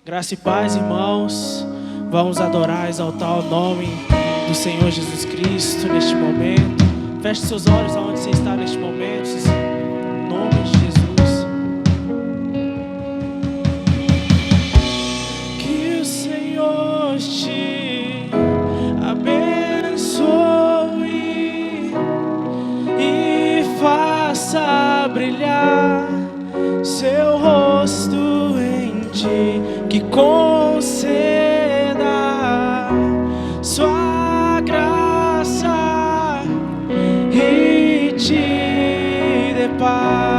Graça e paz, irmãos. Vamos adorar, exaltar o nome do Senhor Jesus Cristo neste momento. Feche seus olhos aonde você está neste momento. Em nome de Jesus. Que o Senhor te abençoe e faça brilhar seu rosto em ti, que conceda sua graça e te dê paz.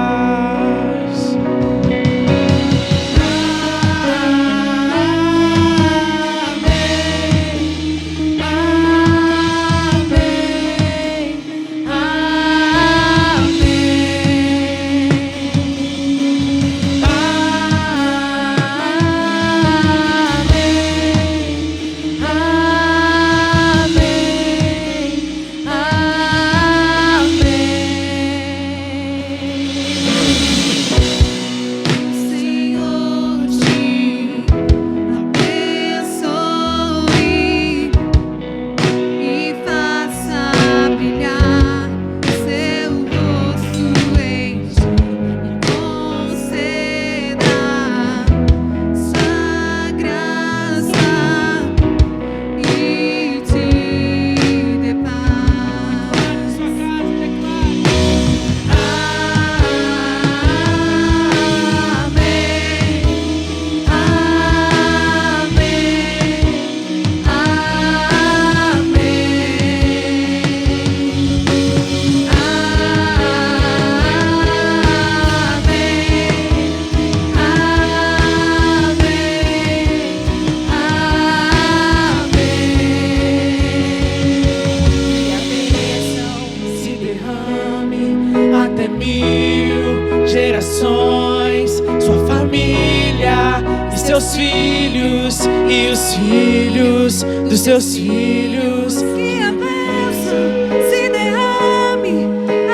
Amém, amém, até 1000 gerações, sua família e seus filhos e os filhos dos seus filhos. Que a bênção se derrame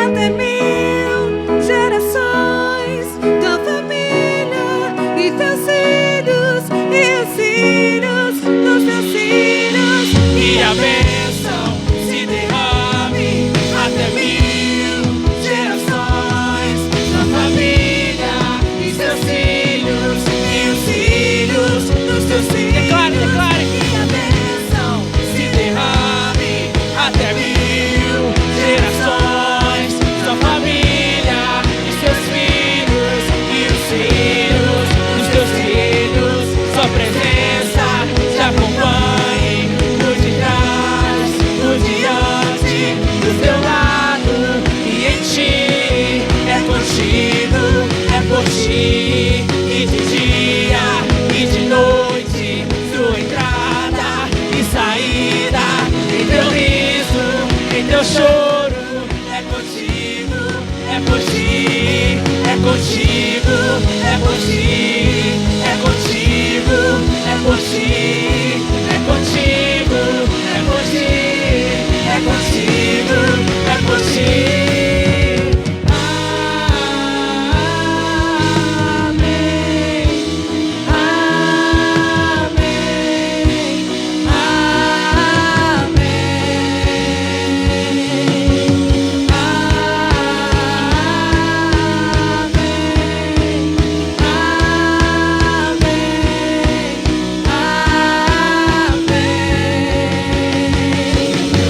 até 1000 gerações, tua família e teus filhos e os filhos dos teus filhos. Que a bênção se derrame até 1000 gerações, sua família e seus filhos e os filhos dos teus filhos. Declare, declare. Que a bênção Se derrame até 1000 gerações, sua família e seus filhos e os filhos dos teus filhos. Sua presença te acompanhe por detrás, por diante, do teu lado e em ti. É contigo, é por ti, e de dia e de noite, sua entrada e saída, em teu riso, em teu choro. É contigo, é por ti, é contigo, é por ti, é contigo, é por ti, é contigo, é por ti, é contigo, é por ti. Amém, amém,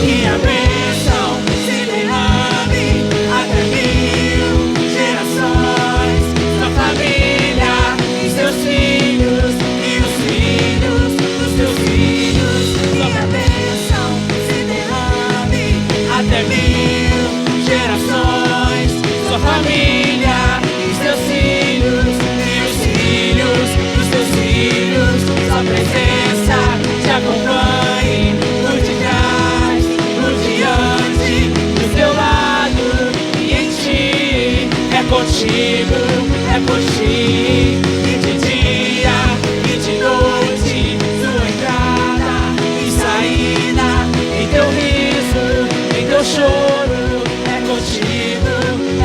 que a bênção se derrame até 1000 gerações, sua família e seus filhos e os filhos dos teus filhos. Que a bênção se derrame Até 1000 gerações, sua família e seus filhos e os filhos dos teus filhos. Sua presença te acompanhe por detrás, por diante, do teu lado e em ti. É contigo, é por ti, e de dia e de noite, sua entrada e saída, em teu riso, em teu choro. É contigo,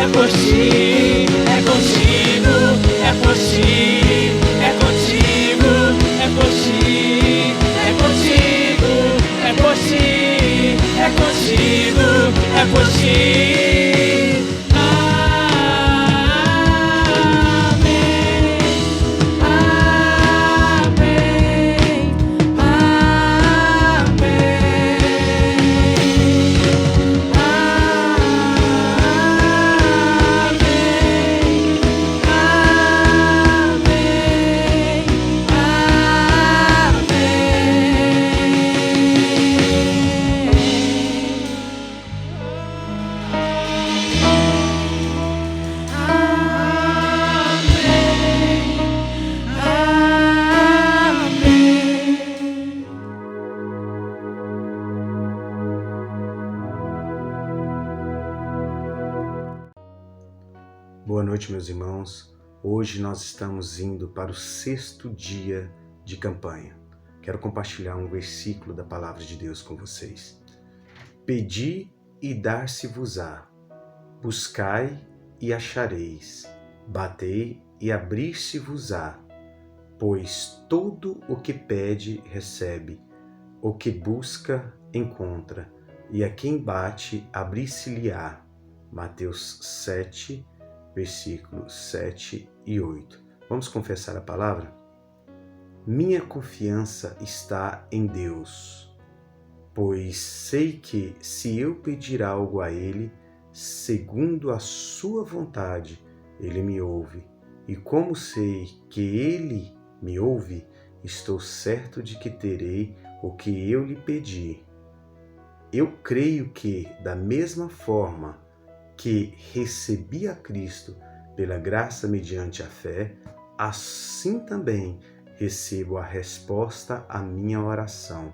é por ti, é contigo, é por ti, é contigo, por ti. Amém, amém, Boa noite, meus irmãos. Hoje nós estamos indo para o 6º dia de campanha. Quero compartilhar um versículo da palavra de Deus com vocês. Pedi e dar-se-vos-á, buscai e achareis, batei e abrir-se-vos-á, pois todo o que pede recebe, o que busca encontra, e a quem bate abrir-se-lhe-á. Mateus 7, versículos 7 e 8. Vamos confessar a palavra? Minha confiança está em Deus, pois sei que, se eu pedir algo a Ele, segundo a sua vontade, Ele me ouve. E como sei que Ele me ouve, estou certo de que terei o que eu lhe pedi. Eu creio que, da mesma forma que recebi a Cristo pela graça mediante a fé, assim também recebo a resposta à minha oração.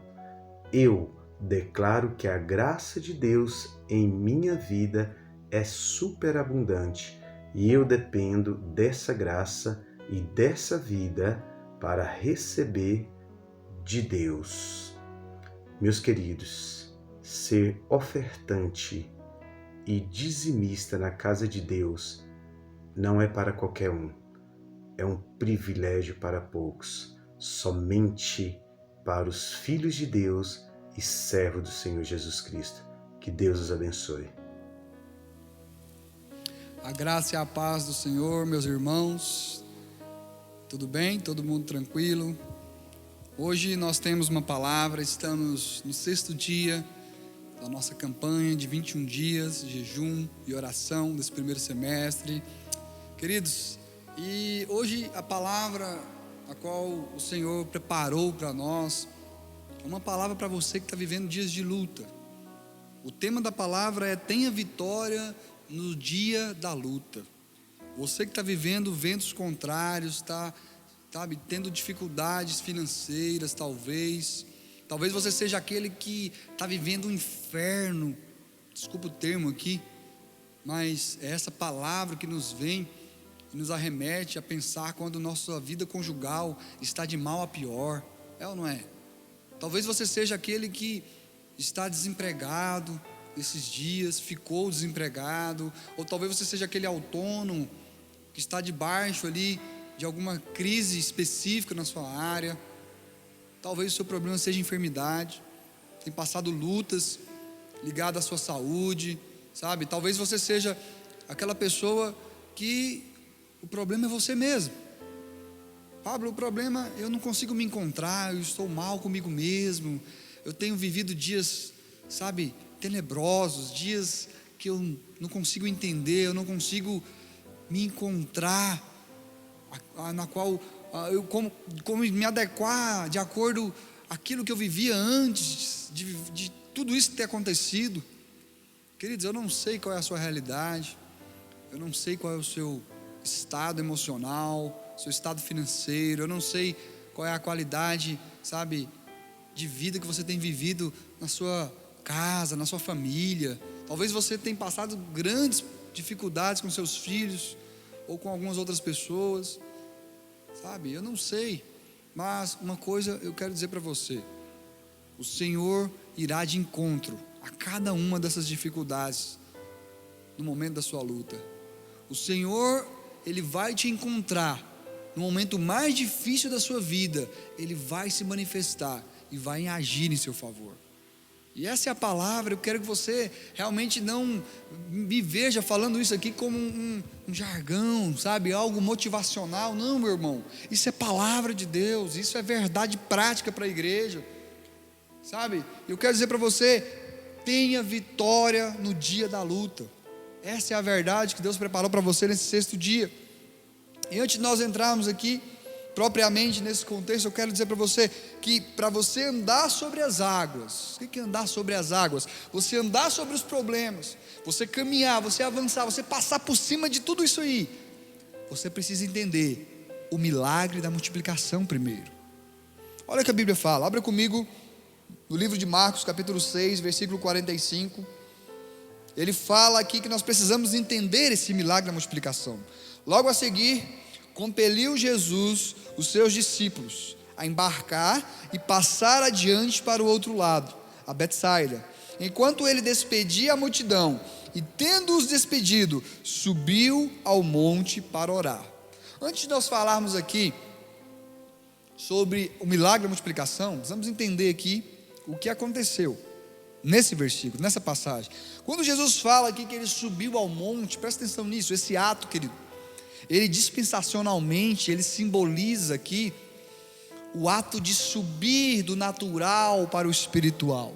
Eu declaro que a graça de Deus em minha vida é superabundante e eu dependo dessa graça e dessa vida para receber de Deus. Meus queridos, ser ofertante e dizimista na casa de Deus não é para qualquer um. É um privilégio para poucos, somente para os filhos de Deus e servos do Senhor Jesus Cristo. Que Deus os abençoe. A graça e a paz do Senhor, meus irmãos. Tudo bem? Todo mundo tranquilo? Hoje nós temos uma palavra, estamos no 6º dia da nossa campanha de 21 dias de jejum e oração desse primeiro semestre. Queridos, e hoje a palavra a qual o Senhor preparou para nós é uma palavra para você que está vivendo dias de luta. O tema da palavra é: tenha vitória no dia da luta. Você que está vivendo ventos contrários, está tendo dificuldades financeiras, talvez você seja aquele que está vivendo um inferno, desculpa o termo aqui, mas é essa palavra que nos vem e nos arremete a pensar quando nossa vida conjugal está de mal a pior, é ou não é? Talvez você seja aquele que está desempregado esses dias, ficou desempregado, ou talvez você seja aquele autônomo que está debaixo ali de alguma crise específica na sua área. Talvez o seu problema seja enfermidade, tem passado lutas ligadas à sua saúde, sabe? Talvez você seja aquela pessoa que o problema é você mesmo. Pablo, o problema, eu não consigo me encontrar, eu estou mal comigo mesmo, eu tenho vivido dias, sabe, tenebrosos, dias que eu não consigo entender, eu não consigo me encontrar, na qual eu como me adequar de acordo àquilo que eu vivia antes de tudo isso ter acontecido. Queridos, eu não sei qual é a sua realidade, eu não sei qual é o seu estado emocional, seu estado financeiro, eu não sei qual é a qualidade, sabe, de vida que você tem vivido na sua casa, na sua família. Talvez você tenha passado grandes dificuldades com seus filhos ou com algumas outras pessoas, sabe, eu não sei, mas uma coisa eu quero dizer para você: o Senhor irá de encontro a cada uma dessas dificuldades no momento da sua luta. O Senhor, Ele vai te encontrar no momento mais difícil da sua vida, Ele vai se manifestar e vai agir em seu favor. E essa é a palavra. Eu quero que você realmente não me veja falando isso aqui como um jargão, sabe? Algo motivacional. Não, meu irmão. Isso é palavra de Deus. Isso é verdade prática para a igreja. Sabe? Eu quero dizer para você: tenha vitória no dia da luta. Essa é a verdade que Deus preparou para você nesse sexto dia. E antes de nós entrarmos aqui propriamente nesse contexto, eu quero dizer para você que para você andar sobre as águas, o que é andar sobre as águas? Você andar sobre os problemas, você caminhar, você avançar, você passar por cima de tudo isso aí, você precisa entender o milagre da multiplicação primeiro. Olha o que a Bíblia fala, abra comigo no livro de Marcos capítulo 6, versículo 45. Ele fala aqui que nós precisamos entender esse milagre da multiplicação. Logo a seguir, compeliu Jesus os seus discípulos a embarcar e passar adiante para o outro lado, a Betsaida. Enquanto ele despedia a multidão, e tendo-os despedido, subiu ao monte para orar. Antes de nós falarmos aqui sobre o milagre da multiplicação, precisamos entender aqui o que aconteceu nesse versículo, nessa passagem. Quando Jesus fala aqui que ele subiu ao monte, presta atenção nisso, esse ato, querido, ele dispensacionalmente, ele simboliza aqui o ato de subir do natural para o espiritual.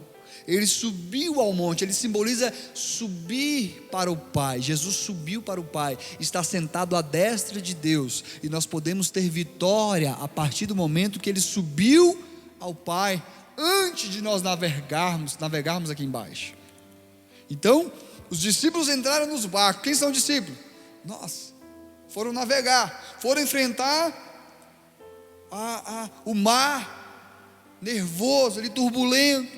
Ele subiu ao monte, ele simboliza subir para o Pai. Jesus subiu para o Pai, está sentado à destra de Deus, e nós podemos ter vitória a partir do momento que ele subiu ao Pai, antes de nós navegarmos aqui embaixo. Então, os discípulos entraram nos barcos. Quem são os discípulos? Nós. Foram navegar, foram enfrentar o mar nervoso, ali turbulento.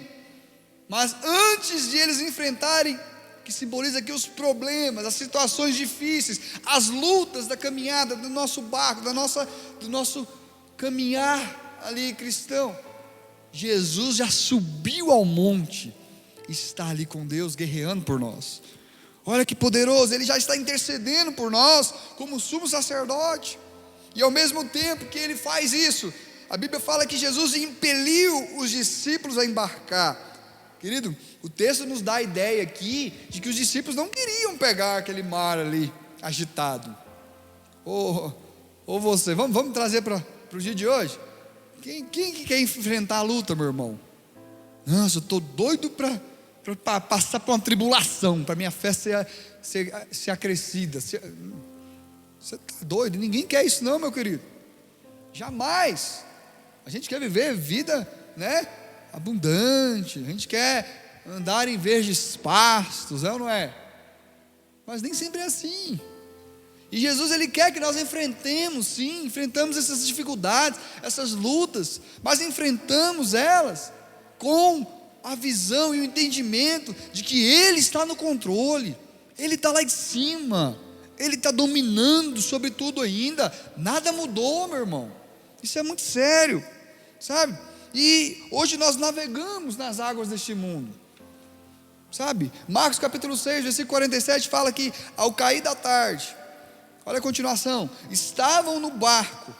Mas antes de eles enfrentarem, que simboliza aqui os problemas, as situações difíceis, as lutas da caminhada do nosso barco, do nosso caminhar ali cristão, Jesus já subiu ao monte, está ali com Deus guerreando por nós. Olha que poderoso, ele já está intercedendo por nós como sumo sacerdote. E ao mesmo tempo que ele faz isso, a Bíblia fala que Jesus impeliu os discípulos a embarcar. Querido, o texto nos dá a ideia aqui de que os discípulos não queriam pegar aquele mar ali agitado. Ou você, vamos trazer para o dia de hoje? Quem que quer enfrentar a luta, meu irmão? Nossa, eu estou doido para passar por uma tribulação, para minha fé ser acrescida. Você está doido? Ninguém quer isso não, meu querido. Jamais. A gente quer viver vida, né, abundante. A gente quer andar em verdes pastos, é ou não é? Mas nem sempre é assim. E Jesus, ele quer que nós enfrentamos essas dificuldades, essas lutas, mas enfrentamos elas com a visão e o entendimento de que Ele está no controle, Ele está lá em cima, Ele está dominando sobre tudo ainda, nada mudou, meu irmão, isso é muito sério, sabe? E hoje nós navegamos nas águas deste mundo, sabe? Marcos capítulo 6, versículo 47 fala que ao cair da tarde, olha a continuação, estavam no barco,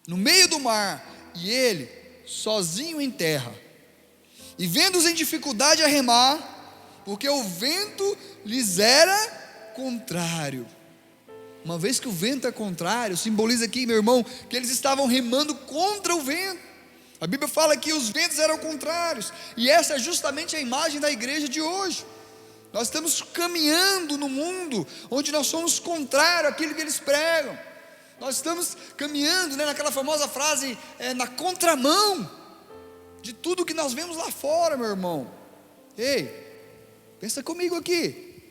no meio do mar, e ele, sozinho em terra, e vendo-os em dificuldade a remar, porque o vento lhes era contrário. Uma vez que o vento é contrário, simboliza aqui, meu irmão, que eles estavam remando contra o vento. A Bíblia fala que os ventos eram contrários, e essa é justamente a imagem da igreja de hoje. Nós estamos caminhando no mundo onde nós somos contrários àquilo que eles pregam. Nós estamos caminhando, né, naquela famosa frase, na contramão de tudo que nós vemos lá fora, meu irmão. Ei, pensa comigo aqui.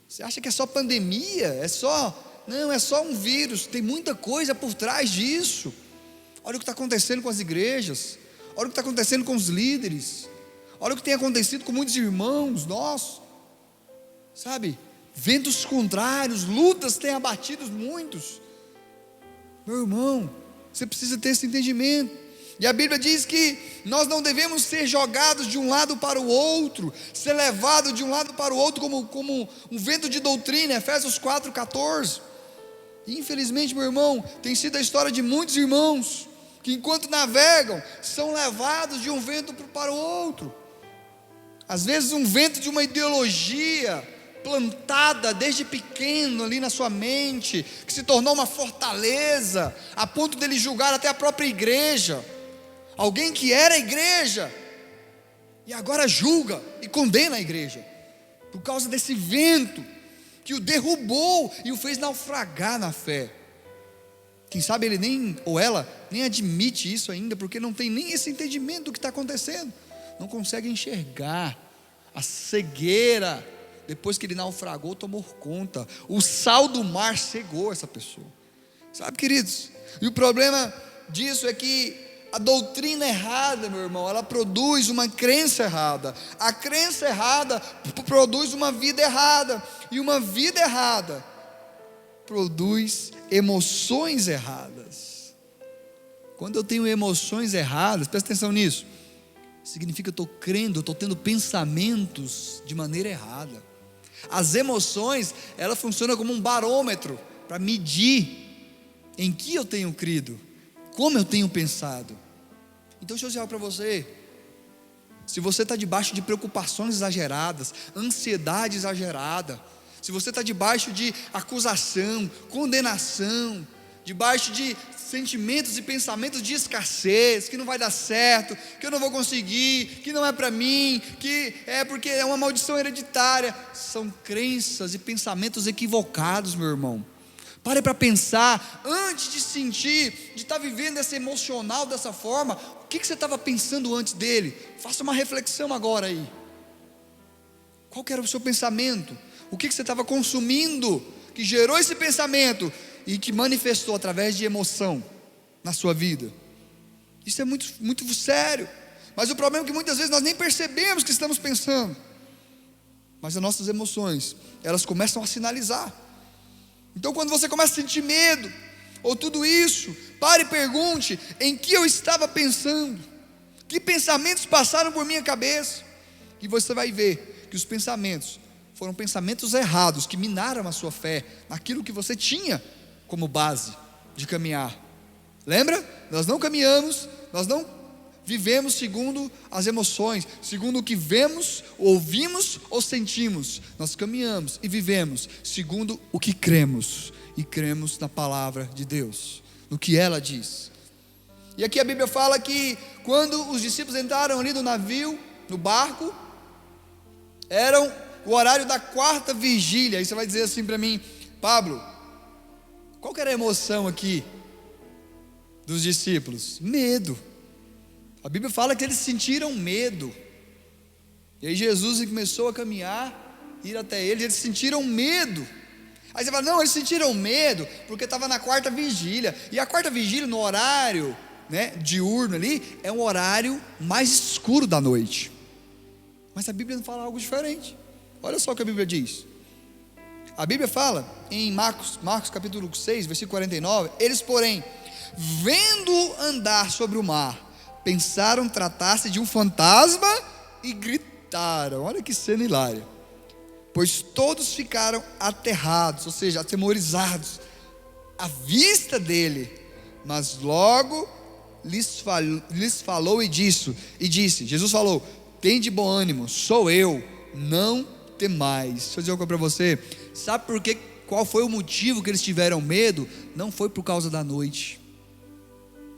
Você acha que é só pandemia? Não, é só um vírus. Tem muita coisa por trás disso. Olha o que está acontecendo com as igrejas. Olha o que está acontecendo com os líderes. Olha o que tem acontecido com muitos irmãos nossos. Sabe, ventos contrários, lutas têm abatido muitos. Meu irmão, você precisa ter esse entendimento. E a Bíblia diz que nós não devemos ser jogados de um lado para o outro, ser levados de um lado para o outro como um vento de doutrina, Efésios 4,14. E infelizmente, meu irmão, tem sido a história de muitos irmãos que enquanto navegam, são levados de um vento para o outro. Às vezes um vento de uma ideologia plantada desde pequeno ali na sua mente, que se tornou uma fortaleza, a ponto dele julgar até a própria igreja. Alguém que era igreja, e agora julga e condena a igreja, por causa desse vento, que o derrubou e o fez naufragar na fé. Quem sabe ele nem, ou ela, nem admite isso ainda, porque não tem nem esse entendimento do que está acontecendo, não consegue enxergar. A cegueira, depois que ele naufragou, tomou conta. O sal do mar cegou essa pessoa, sabe, queridos? E o problema disso é que a doutrina errada, meu irmão, ela produz uma crença errada. A crença errada produz uma vida errada, e uma vida errada produz emoções erradas. Quando eu tenho emoções erradas, presta atenção nisso, significa que eu estou crendo, eu estou tendo pensamentos de maneira errada. As emoções, elas funcionam como um barômetro para medir em que eu tenho crido, como eu tenho pensado. Então deixa eu dizer para você, se você está debaixo de preocupações exageradas, ansiedade exagerada, se você está debaixo de acusação, condenação, debaixo de sentimentos e pensamentos de escassez, que não vai dar certo, que eu não vou conseguir, que não é para mim, que é porque é uma maldição hereditária, são crenças e pensamentos equivocados, meu irmão. Pare para pensar, antes de sentir, de estar vivendo esse emocional dessa forma, o que você estava pensando antes dele? Faça uma reflexão agora aí. Qual que era o seu pensamento? O que você estava consumindo, que gerou esse pensamento e que manifestou através de emoção na sua vida? Isso é muito, muito sério. Mas o problema é que muitas vezes nós nem percebemos que estamos pensando, mas as nossas emoções, elas começam a sinalizar. Então quando você começa a sentir medo, ou tudo isso, pare e pergunte, em que eu estava pensando? Que pensamentos passaram por minha cabeça? E você vai ver que os pensamentos foram pensamentos errados, que minaram a sua fé, naquilo que você tinha como base de caminhar. Lembra? Nós não caminhamos, nós não vivemos segundo as emoções, segundo o que vemos, ouvimos ou sentimos. Nós caminhamos e vivemos segundo o que cremos, e cremos na palavra de Deus, no que ela diz. E aqui a Bíblia fala que quando os discípulos entraram ali no navio, no barco, eram o horário da 4ª vigília. Aí você vai dizer assim para mim: Pablo, qual que era a emoção aqui dos discípulos? Medo. A Bíblia fala que eles sentiram medo. E aí Jesus começou a caminhar, ir até eles sentiram medo. Aí você fala: não, eles sentiram medo porque estava na 4ª vigília. E a 4ª vigília, no horário, diurno ali, é um horário mais escuro da noite. Mas a Bíblia não fala algo diferente. Olha só o que a Bíblia diz. A Bíblia fala em Marcos capítulo 6, versículo 49: eles, porém, vendo andar sobre o mar, pensaram tratar-se de um fantasma e gritaram. Olha que cena hilária. Pois todos ficaram aterrados, ou seja, atemorizados, à vista dele. Mas logo lhes falou e disse, Jesus falou: tende bom ânimo, sou eu, não temais. Deixa eu dizer uma coisa para você. Sabe por quê? Qual foi o motivo que eles tiveram medo? Não foi por causa da noite,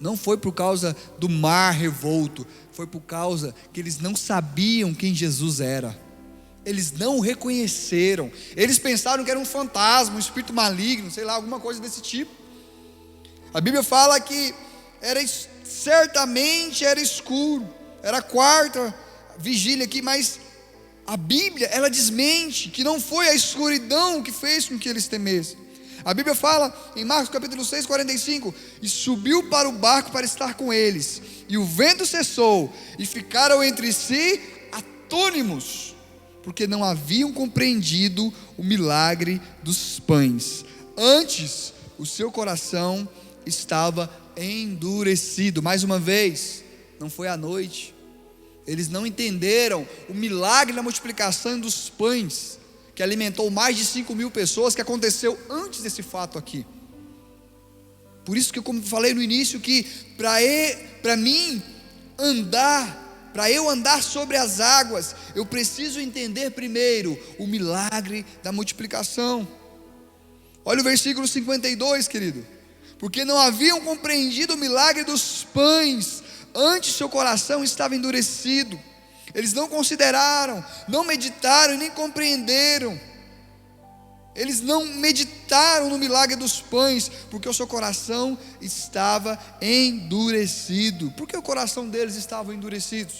não foi por causa do mar revolto, foi por causa que eles não sabiam quem Jesus era. Eles não o reconheceram. Eles pensaram que era um fantasma, um espírito maligno, sei lá, alguma coisa desse tipo. A Bíblia fala que certamente era escuro, era a 4ª vigília aqui, mas a Bíblia, ela desmente que não foi a escuridão que fez com que eles temessem. A Bíblia fala em Marcos capítulo 6, 45: e subiu para o barco para estar com eles, e o vento cessou, e ficaram entre si atônimos, porque não haviam compreendido o milagre dos pães. Antes, o seu coração estava endurecido. Mais uma vez, não foi à noite. Eles não entenderam o milagre da multiplicação dos pães, que alimentou mais de 5.000 pessoas, que aconteceu antes desse fato aqui. Por isso que, como falei no início, que para mim andar para eu andar sobre as águas, eu preciso entender primeiro o milagre da multiplicação. Olha o versículo 52, querido. Porque não haviam compreendido o milagre dos pães, antes seu coração estava endurecido. Eles não consideraram, não meditaram e nem compreenderam. Eles não meditaram no milagre dos pães, porque o seu coração estava endurecido. Por que o coração deles estava endurecido?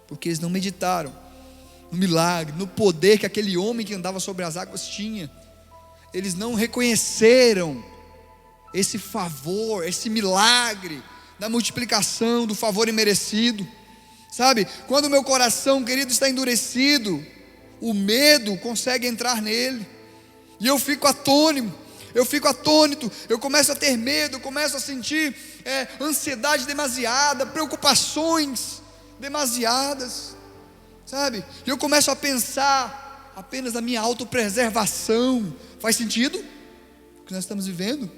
Porque eles não meditaram no milagre, no poder que aquele homem que andava sobre as águas tinha. Eles não reconheceram esse favor, esse milagre da multiplicação, do favor imerecido. Sabe, quando o meu coração, querido, está endurecido, o medo consegue entrar nele, e eu fico atônito, eu começo a ter medo, eu começo a sentir ansiedade demasiada, preocupações demasiadas, sabe, e eu começo a pensar apenas na minha autopreservação. Faz sentido o que nós estamos vivendo?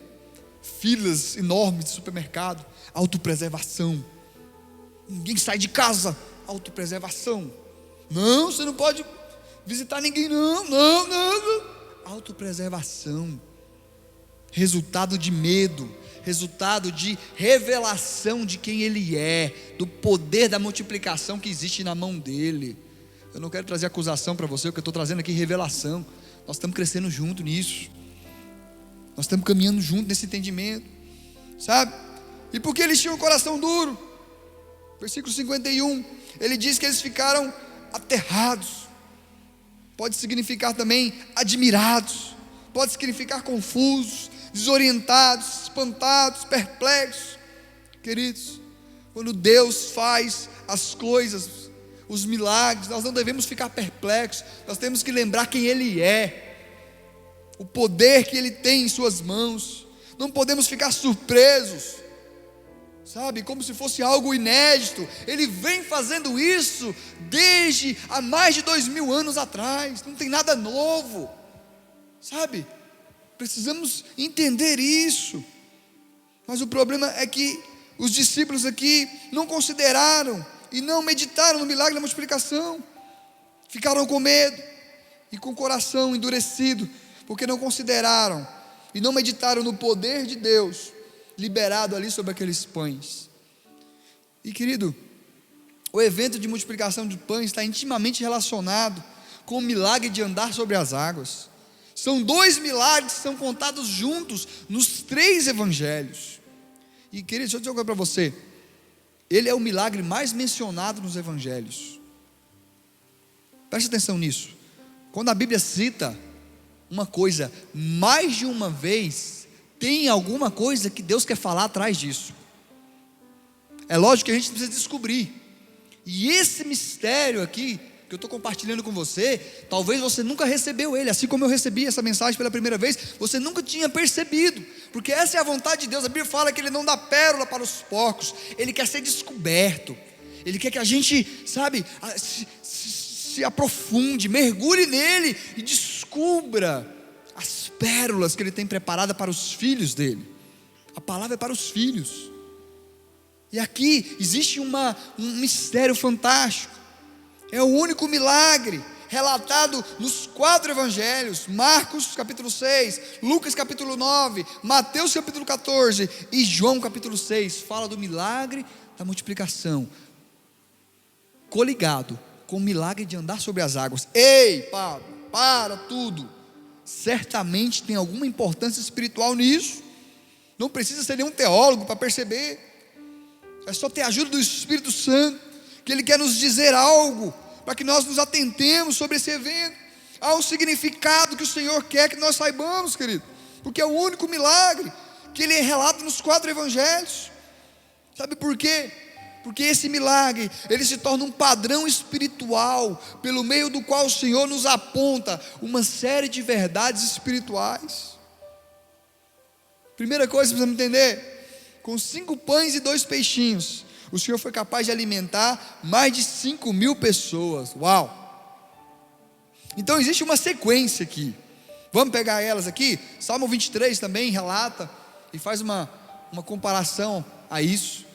Filas enormes de supermercado, autopreservação. Ninguém sai de casa, autopreservação. Não, você não pode visitar ninguém, não. Autopreservação. Resultado de medo, resultado de revelação de quem ele é, do poder da multiplicação que existe na mão dele. Eu não quero trazer acusação para você, o que eu estou trazendo aqui é revelação. Nós estamos crescendo junto nisso, nós estamos caminhando junto nesse entendimento, sabe? E por que eles tinham o coração duro? Versículo 51, ele diz que eles ficaram aterrados. Pode significar também admirados, pode significar confusos, desorientados, espantados, perplexos. Queridos, quando Deus faz as coisas, os milagres, nós não devemos ficar perplexos, nós temos que lembrar quem Ele é, o poder que Ele tem em suas mãos. Não podemos ficar surpresos, sabe, como se fosse algo inédito. Ele vem fazendo isso desde há mais de 2000 anos atrás, não tem nada novo, sabe, precisamos entender isso. Mas o problema é que os discípulos aqui não consideraram e não meditaram no milagre da multiplicação, ficaram com medo e com o coração endurecido, porque não consideraram e não meditaram no poder de Deus liberado ali sobre aqueles pães. E querido, o evento de multiplicação de pães está intimamente relacionado com o milagre de andar sobre as águas. São dois milagres que são contados juntos nos 3 evangelhos. E querido, deixa eu dizer uma coisa para você, ele é o milagre mais mencionado nos evangelhos. Preste atenção nisso. Quando a Bíblia cita uma coisa mais de uma vez, tem alguma coisa que Deus quer falar atrás disso. É lógico que a gente precisa descobrir. E esse mistério aqui que eu estou compartilhando com você, talvez você nunca recebeu ele, assim como eu recebi essa mensagem pela primeira vez, você nunca tinha percebido, porque essa é a vontade de Deus. A Bíblia fala que Ele não dá pérola para os porcos, Ele quer ser descoberto, Ele quer que a gente, sabe, se aprofunde, mergulhe nele e descubra as pérolas que Ele tem preparada para os filhos dele. A palavra é para os filhos. E aqui existe um mistério fantástico. É o único milagre relatado nos 4 evangelhos: Marcos capítulo 6, Lucas capítulo 9, Mateus capítulo 14 e João capítulo 6, fala do milagre da multiplicação, coligado com o milagre de andar sobre as águas. Ei, Pablo, para tudo, certamente tem alguma importância espiritual nisso, não precisa ser nenhum teólogo para perceber, é só ter a ajuda do Espírito Santo, que Ele quer nos dizer algo, para que nós nos atentemos sobre esse evento. Há um significado que o Senhor quer que nós saibamos, querido, porque é o único milagre que Ele relata nos 4 evangelhos. Sabe por quê? Porque esse milagre, ele se torna um padrão espiritual, pelo meio do qual o Senhor nos aponta uma série de verdades espirituais. Primeira coisa que precisamos entender: com 5 pães e 2 peixinhos, o Senhor foi capaz de alimentar mais de 5.000 pessoas. Uau! Então existe uma sequência aqui. Vamos pegar elas aqui. Salmo 23 também relata e faz uma comparação a isso,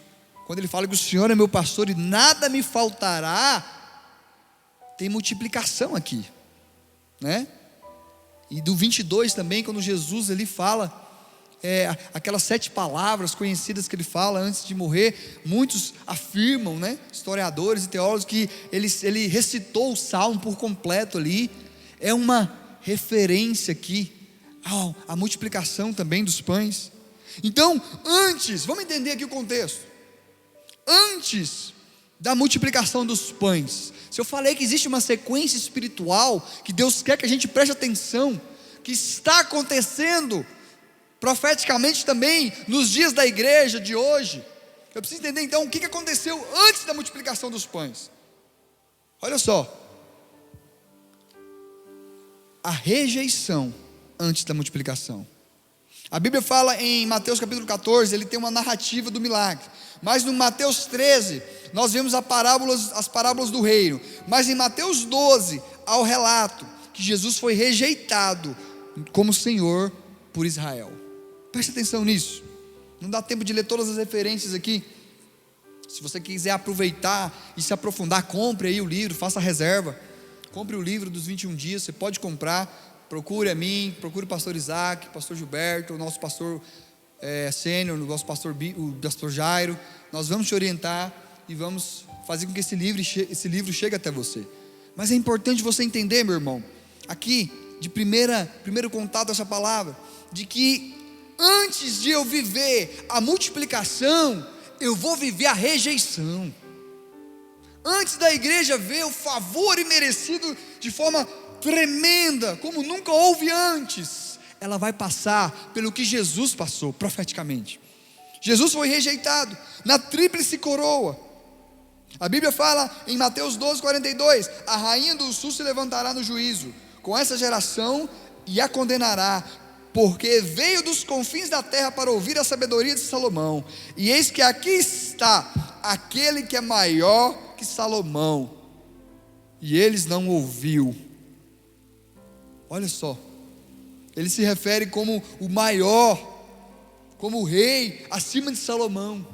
quando ele fala que o Senhor é meu pastor e nada me faltará, tem multiplicação aqui, né? E do 22 também, quando Jesus ele fala, aquelas 7 palavras conhecidas que ele fala antes de morrer, muitos afirmam, né, historiadores e teólogos, que ele recitou o salmo por completo ali. É uma referência aqui à multiplicação também dos pães. Então, vamos entender aqui o contexto. Antes da multiplicação dos pães, se eu falei que existe uma sequência espiritual que Deus quer que a gente preste atenção, que está acontecendo profeticamente também nos dias da igreja de hoje, eu preciso entender então o que aconteceu antes da multiplicação dos pães. Olha só, a rejeição antes da multiplicação. A Bíblia fala em Mateus capítulo 14, ele tem uma narrativa do milagre, mas no Mateus 13, nós vemos as parábolas do reino, mas em Mateus 12, há o relato que Jesus foi rejeitado como Senhor por Israel. Preste atenção nisso, não dá tempo de ler todas as referências aqui. Se você quiser aproveitar e se aprofundar, compre aí o livro, faça a reserva, compre o livro dos 21 dias, você pode comprar. Procure a mim, procure o pastor Isaac, o pastor Gilberto, o nosso pastor sênior, o nosso pastor Jairo. Nós vamos te orientar e vamos fazer com que esse livro chegue até você. Mas é importante você entender, meu irmão, aqui, de primeiro contato essa palavra, de que antes de eu viver a multiplicação, eu vou viver a rejeição. Antes da igreja ver o favor imerecido de forma tremenda, como nunca houve antes, ela vai passar pelo que Jesus passou profeticamente. Jesus foi rejeitado na tríplice coroa. A Bíblia fala em Mateus 12:42, a rainha do sul se levantará no juízo com essa geração e a condenará, porque veio dos confins da terra para ouvir a sabedoria de Salomão, e eis que aqui está aquele que é maior que Salomão, e eles não ouviu. Olha só, ele se refere como o maior, como o rei acima de Salomão,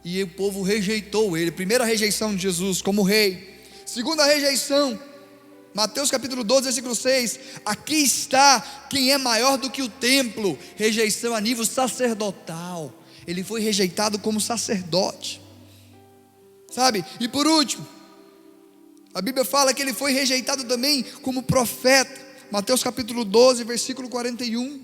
e o povo rejeitou ele. Primeira rejeição de Jesus como rei. Segunda rejeição, Mateus capítulo 12 versículo 6, aqui está quem é maior do que o templo. Rejeição a nível sacerdotal, ele foi rejeitado como sacerdote, sabe? E por último, a Bíblia fala que ele foi rejeitado também como profeta, Mateus capítulo 12 versículo 41.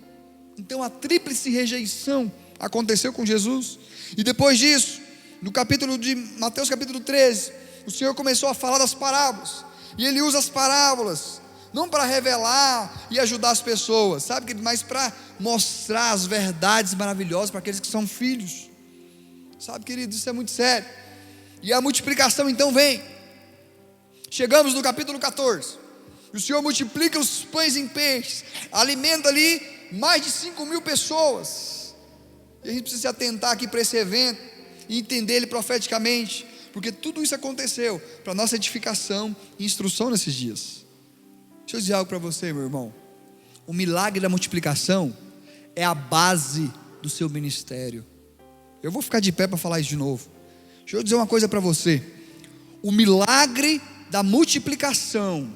Então a tríplice rejeição aconteceu com Jesus. E depois disso, no capítulo de Mateus capítulo 13, o Senhor começou a falar das parábolas, e ele usa as parábolas não para revelar e ajudar as pessoas, sabe, mas para mostrar as verdades maravilhosas para aqueles que são filhos, sabe, querido, isso é muito sério. E a multiplicação então vem. Chegamos no capítulo 14, o Senhor multiplica os pães em peixes, alimenta ali mais de 5.000 pessoas, e a gente precisa se atentar aqui para esse evento, e entender ele profeticamente, porque tudo isso aconteceu para nossa edificação e instrução nesses dias. Deixa eu dizer algo para você, meu irmão, o milagre da multiplicação é a base do seu ministério. Eu vou ficar de pé para falar isso de novo. Deixa eu dizer uma coisa para você, o milagre da multiplicação,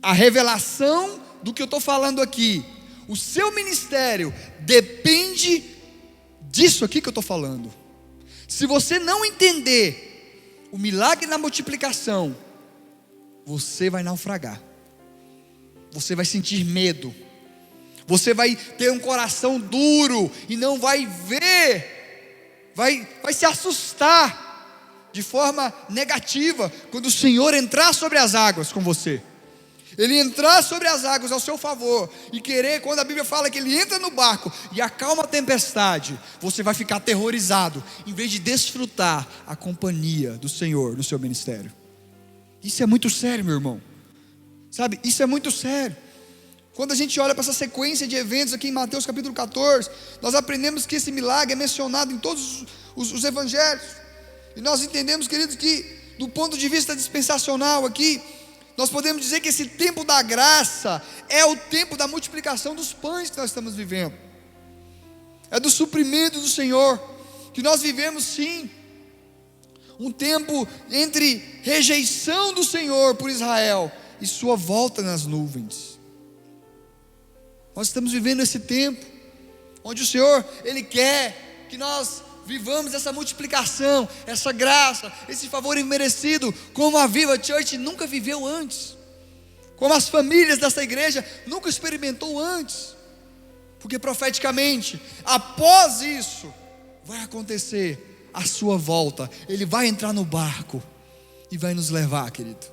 a revelação do que eu estou falando aqui, o seu ministério depende disso aqui que eu estou falando. Se você não entender o milagre da multiplicação, você vai naufragar, você vai sentir medo, você vai ter um coração duro e não vai ver, vai se assustar de forma negativa, quando o Senhor entrar sobre as águas com você, Ele entrar sobre as águas ao seu favor, e querer, quando a Bíblia fala que Ele entra no barco e acalma a tempestade, você vai ficar aterrorizado, em vez de desfrutar a companhia do Senhor no seu ministério. Isso é muito sério, meu irmão, sabe, isso é muito sério. Quando a gente olha para essa sequência de eventos aqui em Mateus capítulo 14, nós aprendemos que esse milagre é mencionado em todos os evangelhos. E nós entendemos, queridos, que do ponto de vista dispensacional aqui, nós podemos dizer que esse tempo da graça é o tempo da multiplicação dos pães que nós estamos vivendo, é do suprimento do Senhor. que nós vivemos sim um tempo entre rejeição do Senhor por Israel e sua volta nas nuvens. Nós estamos vivendo esse tempo onde o Senhor, Ele quer que nós vivamos essa multiplicação, essa graça, esse favor imerecido, como a Viva Church nunca viveu antes, como as famílias dessa igreja nunca experimentou antes, porque profeticamente, após isso, vai acontecer a sua volta. Ele vai entrar no barco e vai nos levar, querido.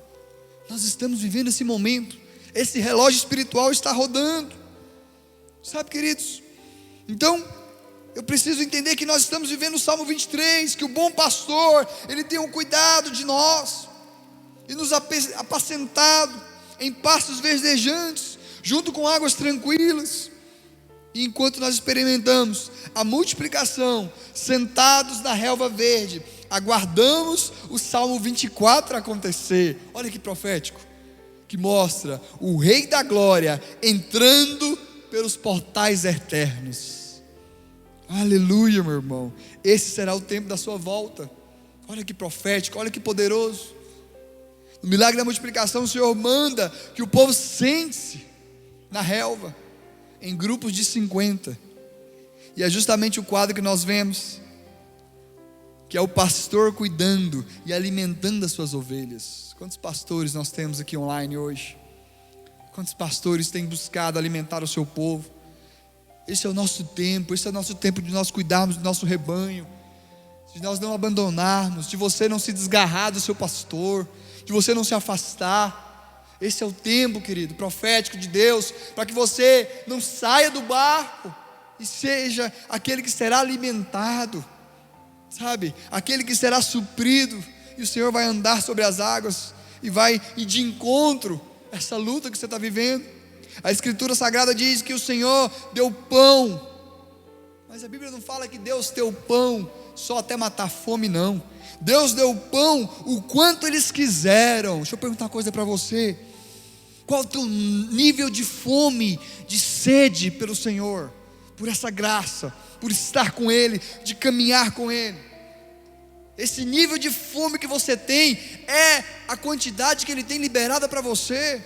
Nós estamos vivendo esse momento, esse relógio espiritual está rodando, sabe, queridos? Então, eu preciso entender que nós estamos vivendo o Salmo 23, que o bom pastor, ele tem um cuidado de nós, e nos apacentado em pastos verdejantes, junto com águas tranquilas. E enquanto nós experimentamos a multiplicação, sentados na relva verde, aguardamos o Salmo 24 acontecer. Olha que profético, que mostra o Rei da Glória entrando pelos portais eternos. Aleluia, meu irmão. Esse será o tempo da sua volta. Olha que profético, olha que poderoso. No milagre da multiplicação, o Senhor manda que o povo sente-se na relva, em grupos de 50. E é justamente o quadro que nós vemos, que é o pastor cuidando e alimentando as suas ovelhas. Quantos pastores nós temos aqui online hoje? Quantos pastores têm buscado alimentar o seu povo? Esse é o nosso tempo, esse é o nosso tempo de nós cuidarmos do nosso rebanho, de nós não abandonarmos, de você não se desgarrar do seu pastor, de você não se afastar. Esse é o tempo, querido, profético de Deus, para que você não saia do barco e seja aquele que será alimentado, sabe? Aquele que será suprido, e o Senhor vai andar sobre as águas e vai ir de encontro a essa luta que você está vivendo. A Escritura Sagrada diz que o Senhor deu pão, mas a Bíblia não fala que Deus deu pão só até matar fome, não. Deus deu pão o quanto eles quiseram. Deixa eu perguntar uma coisa para você: qual o teu nível de fome, de sede pelo Senhor, por essa graça, por estar com Ele, de caminhar com Ele? Esse nível de fome que você tem é a quantidade que Ele tem liberada para você,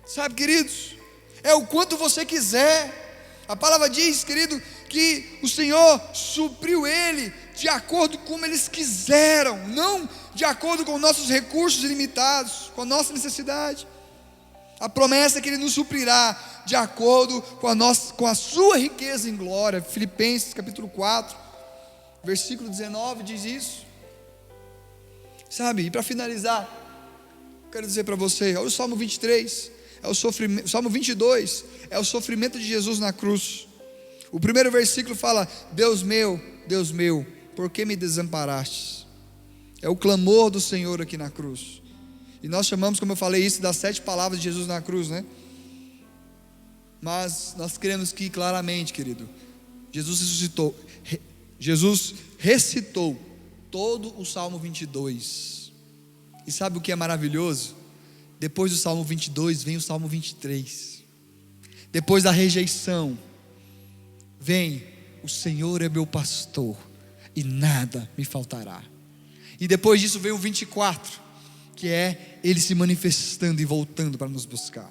sabe, queridos? É o quanto você quiser. A palavra diz, querido, que o Senhor supriu ele de acordo com como eles quiseram, não de acordo com nossos recursos ilimitados, com a nossa necessidade. A promessa é que Ele nos suprirá de acordo com a sua riqueza em glória. Filipenses capítulo 4, versículo 19 diz isso. Sabe, e para finalizar, quero dizer para você, olha o Salmo 23, é o sofrimento, Salmo 22, é o sofrimento de Jesus na cruz. O primeiro versículo fala: Deus meu, por que me desamparaste? É o clamor do Senhor aqui na cruz. E nós chamamos, como eu falei, isso das 7 palavras de Jesus na cruz, né? Mas nós queremos que claramente, querido, Jesus recitou todo o Salmo 22. E sabe o que é maravilhoso? Depois do Salmo 22 vem o Salmo 23. Depois da rejeição vem: o Senhor é meu pastor e nada me faltará. E depois disso vem o 24, que é Ele se manifestando e voltando para nos buscar.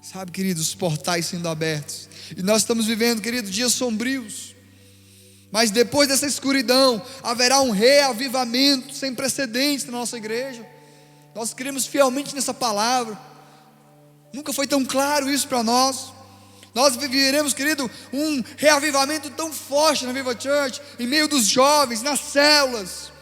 Sabe, queridos, os portais sendo abertos. E nós estamos vivendo, querido, dias sombrios. Mas depois dessa escuridão haverá um reavivamento sem precedentes na nossa igreja. Nós cremos fielmente nessa palavra. Nunca foi tão claro isso para nós. Nós viveremos, querido, um reavivamento tão forte na Viva Church, em meio dos jovens, nas células,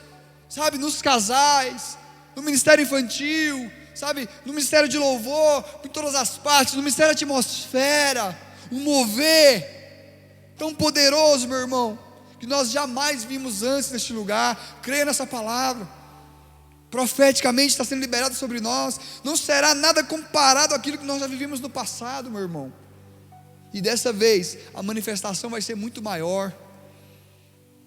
sabe, nos casais, no ministério infantil, sabe, no ministério de louvor, em todas as partes, no ministério de atmosfera, um mover tão poderoso, meu irmão, que nós jamais vimos antes neste lugar. Creia nessa palavra. Profeticamente está sendo liberado sobre nós. Não será nada comparado àquilo que nós já vivimos no passado, meu irmão. E dessa vez a manifestação vai ser muito maior.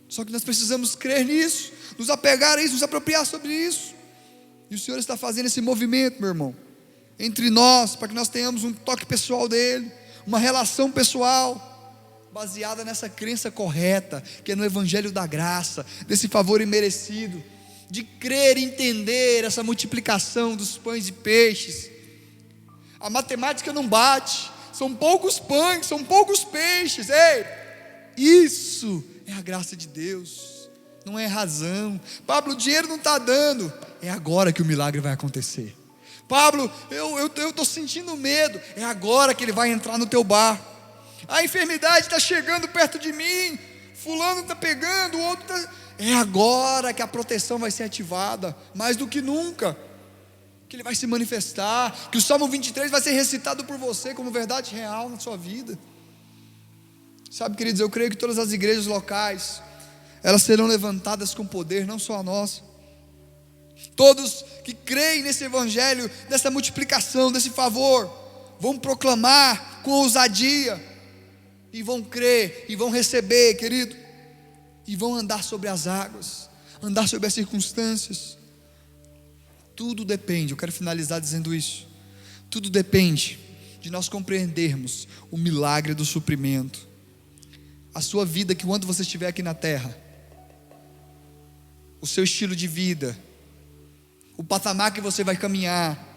Só que nós precisamos crer nisso, nos apegar a isso, nos apropriar sobre isso. E o Senhor está fazendo esse movimento, meu irmão, entre nós, para que nós tenhamos um toque pessoal dele, uma relação pessoal. baseada nessa crença correta, que é no evangelho da graça, desse favor imerecido, de crer e entender essa multiplicação dos pães e peixes. A matemática não bate, são poucos pães, são poucos peixes. Ei, isso é a graça de Deus, não é razão. Pablo, o dinheiro não está dando, é agora que o milagre vai acontecer. Pablo, eu estou sentindo medo, é agora que ele vai entrar no teu bar. A enfermidade está chegando perto de mim, fulano está pegando, o outro está... É agora que a proteção vai ser ativada, mais do que nunca, que ele vai se manifestar, que o Salmo 23 vai ser recitado por você como verdade real na sua vida. Sabe, queridos, eu creio que todas as igrejas locais, elas serão levantadas com poder, não só a nossa. Todos que creem nesse evangelho, dessa multiplicação, desse favor, vão proclamar com ousadia, e vão crer, e vão receber, querido, e vão andar sobre as águas, andar sobre as circunstâncias. Tudo depende, eu quero finalizar dizendo isso, tudo depende de nós compreendermos o milagre do suprimento. A sua vida, que quando você estiver aqui na terra, o seu estilo de vida, o patamar que você vai caminhar,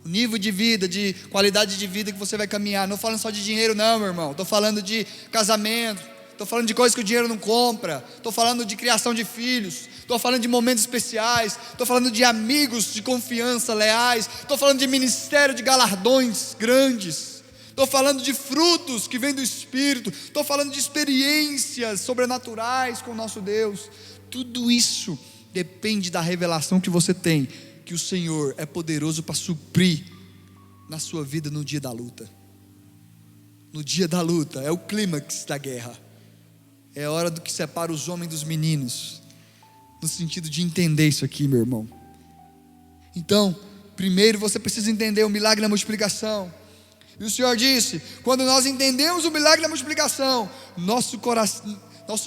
o nível de vida, de qualidade de vida que você vai caminhar. Não estou falando só de dinheiro não, meu irmão. Estou falando de casamento, estou falando de coisas que o dinheiro não compra, estou falando de criação de filhos, estou falando de momentos especiais, estou falando de amigos de confiança leais, estou falando de ministério de galardões grandes, estou falando de frutos que vêm do Espírito, estou falando de experiências sobrenaturais com o nosso Deus. Tudo isso depende da revelação que você tem, que o Senhor é poderoso para suprir na sua vida no dia da luta. No dia da luta, é o clímax da guerra, é a hora do que separa os homens dos meninos, no sentido de entender isso aqui, meu irmão. Então, primeiro você precisa entender o milagre da multiplicação. E o Senhor disse, quando nós entendemos o milagre da multiplicação, nosso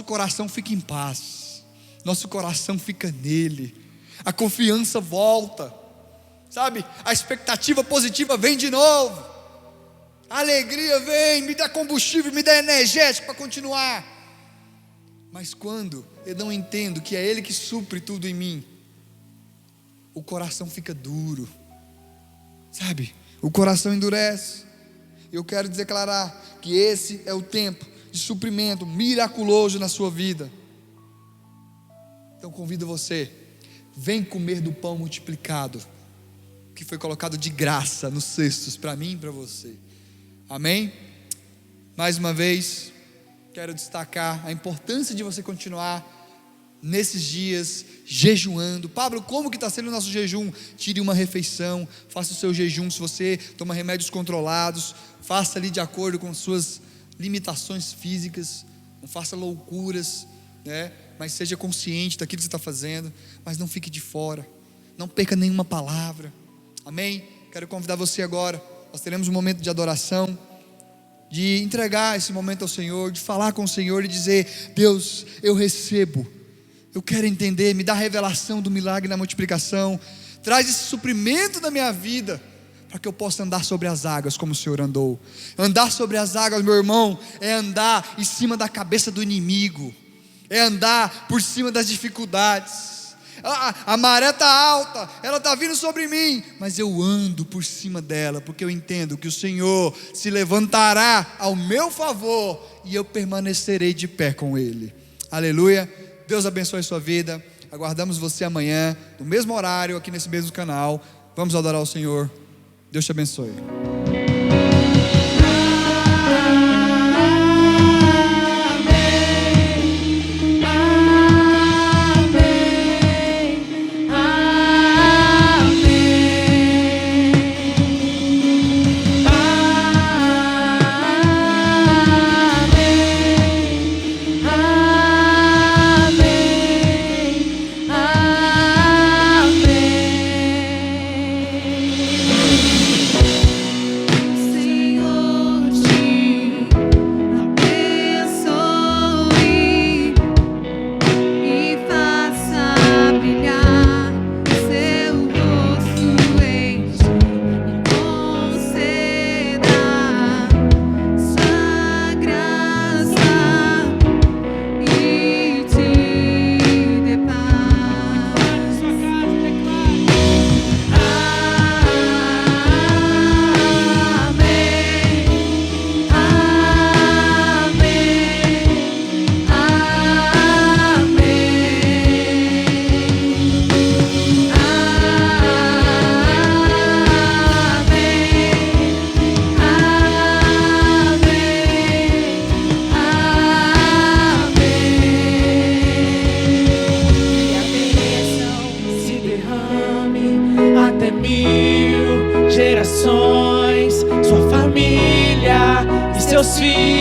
coração fica em paz, nosso coração fica nele, a confiança volta, sabe, a expectativa positiva vem de novo, a alegria vem, me dá combustível, me dá energético para continuar. Mas quando eu não entendo que é Ele que supre tudo em mim, o coração fica duro, sabe, o coração endurece. Eu quero declarar que esse é o tempo de suprimento miraculoso na sua vida. Então convido você, vem comer do pão multiplicado, que foi colocado de graça nos cestos, para mim e para você, amém? Mais uma vez, quero destacar a importância de você continuar nesses dias jejuando. Pablo, como que está sendo o nosso jejum? Tire uma refeição, faça o seu jejum. Se você toma remédios controlados, faça ali de acordo com suas limitações físicas, não faça loucuras, né? Mas seja consciente daquilo que você está fazendo, mas não fique de fora, não perca nenhuma palavra, amém? Quero convidar você agora, nós teremos um momento de adoração, de entregar esse momento ao Senhor, de falar com o Senhor e dizer, Deus, eu recebo, eu quero entender, me dá a revelação do milagre da multiplicação, traz esse suprimento na minha vida, para que eu possa andar sobre as águas como o Senhor andou. Andar sobre as águas, meu irmão, é andar em cima da cabeça do inimigo, é andar por cima das dificuldades. A maré está alta, ela está vindo sobre mim, mas eu ando por cima dela, porque eu entendo que o Senhor se levantará ao meu favor, e eu permanecerei de pé com Ele. Aleluia, Deus abençoe a sua vida. Aguardamos você amanhã, no mesmo horário, aqui nesse mesmo canal. Vamos adorar o Senhor. Deus te abençoe.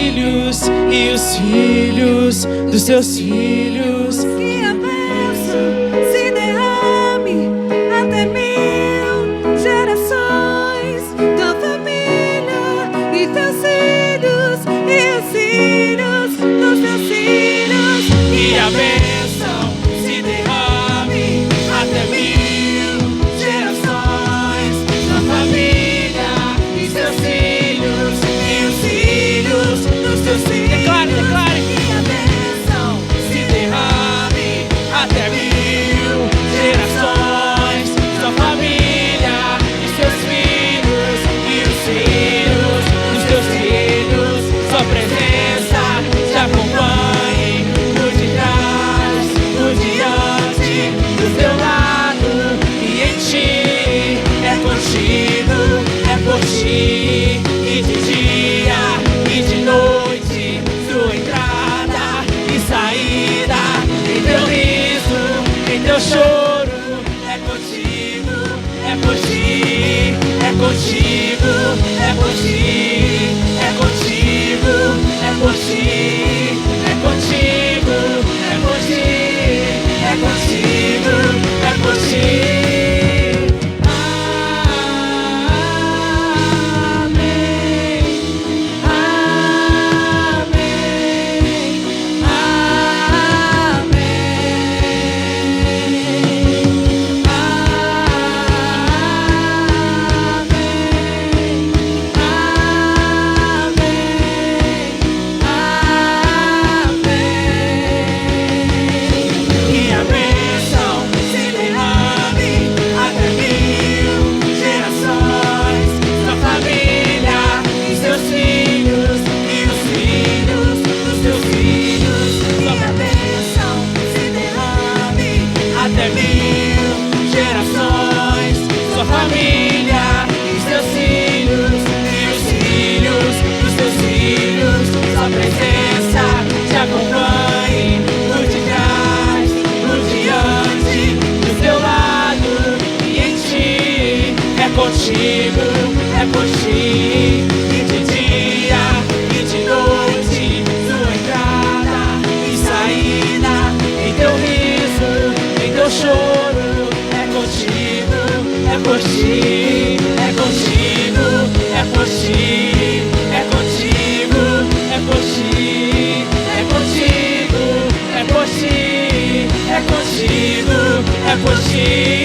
filhos e os filhos dos teus filhos. Que a bênção se derrame até 1000 gerações. Tua família e teus filhos e os filhos dos teus filhos. Que a bênção se derrame até 1000 gerações. Tua família e seus filhos e os filhos dos teus filhos. Declare, declare. Que a bênção Se derrame até 1000 gerações. Sua família e seus filhos e os filhos dos teus filhos. Sua presença te acompanhe por detrás, por diante, do teu lado e em ti. É contigo, é por ti, e de dia e de noite, tua entrada e saída, em teu riso, em teu choro, é contigo, é por ti, é contigo, é por ti, é contigo, é por ti, é contigo, é por ti, é contigo, é por ti. Que a bênção se derrame até 1000 gerações. Sua família e seus filhos e os filhos dos teus filhos. Que a bênção se derrame Até 1000 gerações. Sua família e seus filhos e os filhos dos teus filhos. Sua presença te acompanhe por detrás, por diante, do teu lado e em ti. É contigo, é por ti, e de dia e de noite, tua entrada e saída, em teu riso, em teu choro. É contigo, é por ti, é contigo, é por ti, é contigo, é por ti, é contigo, é por ti, é contigo, é por ti.